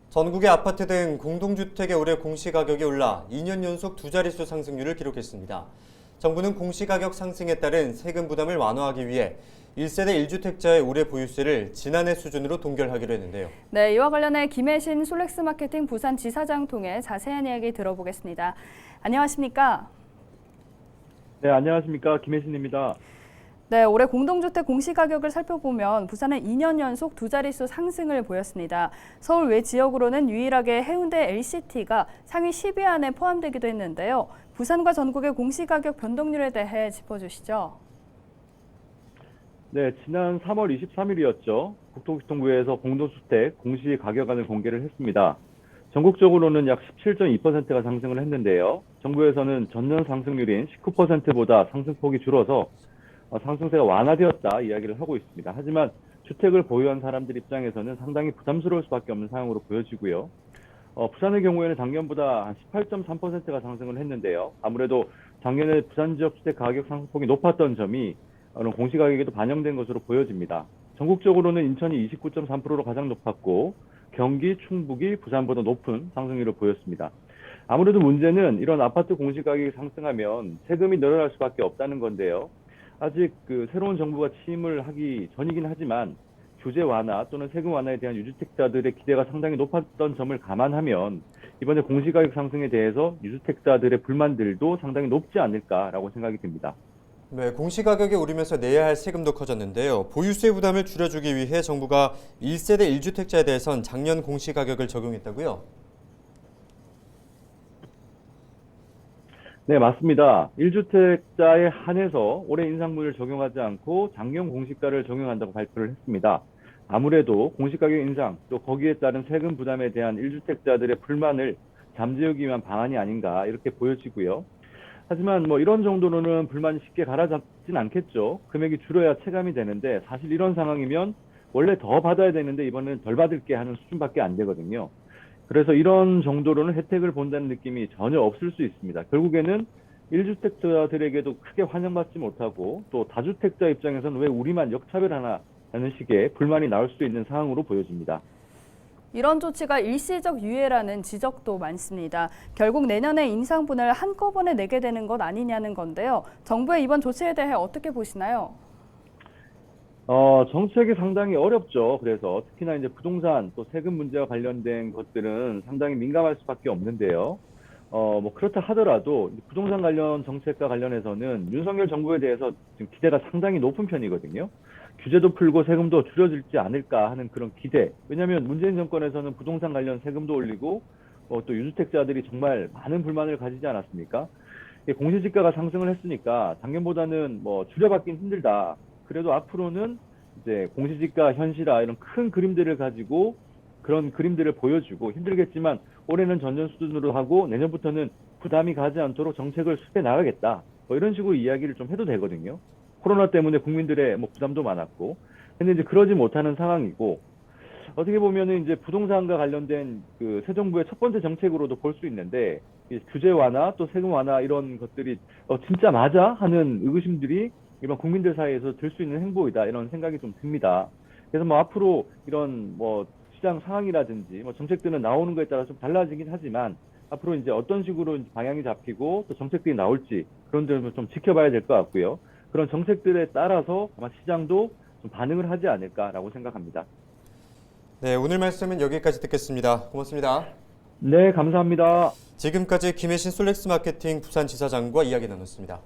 전국의 아파트 등 공동주택의 올해 공시가격이 올라 2년 연속 두 자릿수 상승률을 기록했습니다. 정부는 공시가격 상승에 따른 세금 부담을 완화하기 위해 1세대 1주택자의 올해 보유세를 지난해 수준으로 동결하기로 했는데요. 네, 이와 관련해 김혜신 솔렉스 마케팅 부산지사장 통해 자세한 이야기 들어보겠습니다. 안녕하십니까? 네, 안녕하십니까. 김혜신입니다. 네, 올해 공동주택 공시가격을 살펴보면 부산은 2년 연속 두 자릿수 상승을 보였습니다. 서울 외 지역으로는 유일하게 해운대 LCT가 상위 10위 안에 포함되기도 했는데요. 부산과 전국의 공시가격 변동률에 대해 짚어주시죠. 네, 지난 3월 23일이었죠. 국토교통부에서 공동주택 공시가격안을 공개를 했습니다. 전국적으로는 약 17.2%가 상승을 했는데요. 정부에서는 전년 상승률인 19%보다 상승폭이 줄어서 상승세가 완화되었다 이야기를 하고 있습니다. 하지만 주택을 보유한 사람들 입장에서는 상당히 부담스러울 수밖에 없는 상황으로 보여지고요. 부산의 경우에는 작년보다 한 18.3%가 상승을 했는데요. 아무래도 작년에 부산 지역 주택 가격 상승폭이 높았던 점이 공시가격에도 반영된 것으로 보여집니다. 전국적으로는 인천이 29.3%로 가장 높았고 경기, 충북이 부산보다 높은 상승률을 보였습니다. 아무래도 문제는 이런 아파트 공시가격이 상승하면 세금이 늘어날 수밖에 없다는 건데요. 아직 새로운 정부가 취임을 하기 전이긴 하지만 규제 완화 또는 세금 완화에 대한 유주택자들의 기대가 상당히 높았던 점을 감안하면 이번에 공시가격 상승에 대해서 유주택자들의 불만들도 상당히 높지 않을까라고 생각이 듭니다. 네, 공시가격이 오르면서 내야 할 세금도 커졌는데요. 보유세 부담을 줄여주기 위해 정부가 1세대 1주택자에 대해선 작년 공시가격을 적용했다고요? 네, 맞습니다. 1주택자에 한해서 올해 인상분을 적용하지 않고 작년 공시가를 적용한다고 발표를 했습니다. 아무래도 공시가격 인상 또 거기에 따른 세금 부담에 대한 1주택자들의 불만을 잠재우기 위한 방안이 아닌가 이렇게 보여지고요. 하지만 이런 정도로는 불만이 쉽게 가라앉진 않겠죠. 금액이 줄어야 체감이 되는데 사실 이런 상황이면 원래 더 받아야 되는데 이번에는 덜 받을게 하는 수준밖에 안 되거든요. 그래서 이런 정도로는 혜택을 본다는 느낌이 전혀 없을 수 있습니다. 결국에는 1주택자들에게도 크게 환영받지 못하고 또 다주택자 입장에서는 왜 우리만 역차별하나 하는 식의 불만이 나올 수도 있는 상황으로 보여집니다. 이런 조치가 일시적 유예라는 지적도 많습니다. 결국 내년에 인상분을 한꺼번에 내게 되는 것 아니냐는 건데요. 정부의 이번 조치에 대해 어떻게 보시나요? 정책이 상당히 어렵죠. 그래서 특히나 이제 부동산 또 세금 문제와 관련된 것들은 상당히 민감할 수밖에 없는데요. 그렇다 하더라도 부동산 관련 정책과 관련해서는 윤석열 정부에 대해서 지금 기대가 상당히 높은 편이거든요. 규제도 풀고 세금도 줄여질지 않을까 하는 그런 기대. 왜냐하면 문재인 정권에서는 부동산 관련 세금도 올리고 또 유주택자들이 정말 많은 불만을 가지지 않았습니까? 공시지가가 상승을 했으니까 작년보다는 줄여받긴 힘들다. 그래도 앞으로는 이제 공시지가 현실화 이런 큰 그림들을 가지고 그런 그림들을 보여주고 힘들겠지만 올해는 전년 수준으로 하고 내년부터는 부담이 가지 않도록 정책을 수립해 나가겠다. 이런 식으로 이야기를 좀 해도 되거든요. 코로나 때문에 국민들의 부담도 많았고. 근데 이제 그러지 못하는 상황이고 어떻게 보면은 이제 부동산과 관련된 새 정부의 첫 번째 정책으로도 볼 수 있는데 규제 완화 또 세금 완화 이런 것들이 진짜 맞아 하는 의구심들이 일반 국민들 사이에서 들 수 있는 행보이다 이런 생각이 좀 듭니다. 그래서 앞으로 이런 시장 상황이라든지 정책들은 나오는 거에 따라 좀 달라지긴 하지만 앞으로 이제 어떤 식으로 방향이 잡히고 또 정책들이 나올지 그런 점을 좀 지켜봐야 될 것 같고요. 그런 정책들에 따라서 아마 시장도 좀 반응을 하지 않을까라고 생각합니다. 네, 오늘 말씀은 여기까지 듣겠습니다. 고맙습니다. 네, 감사합니다. 지금까지 김혜신 솔렉스 마케팅 부산지사장과 이야기 나눴습니다.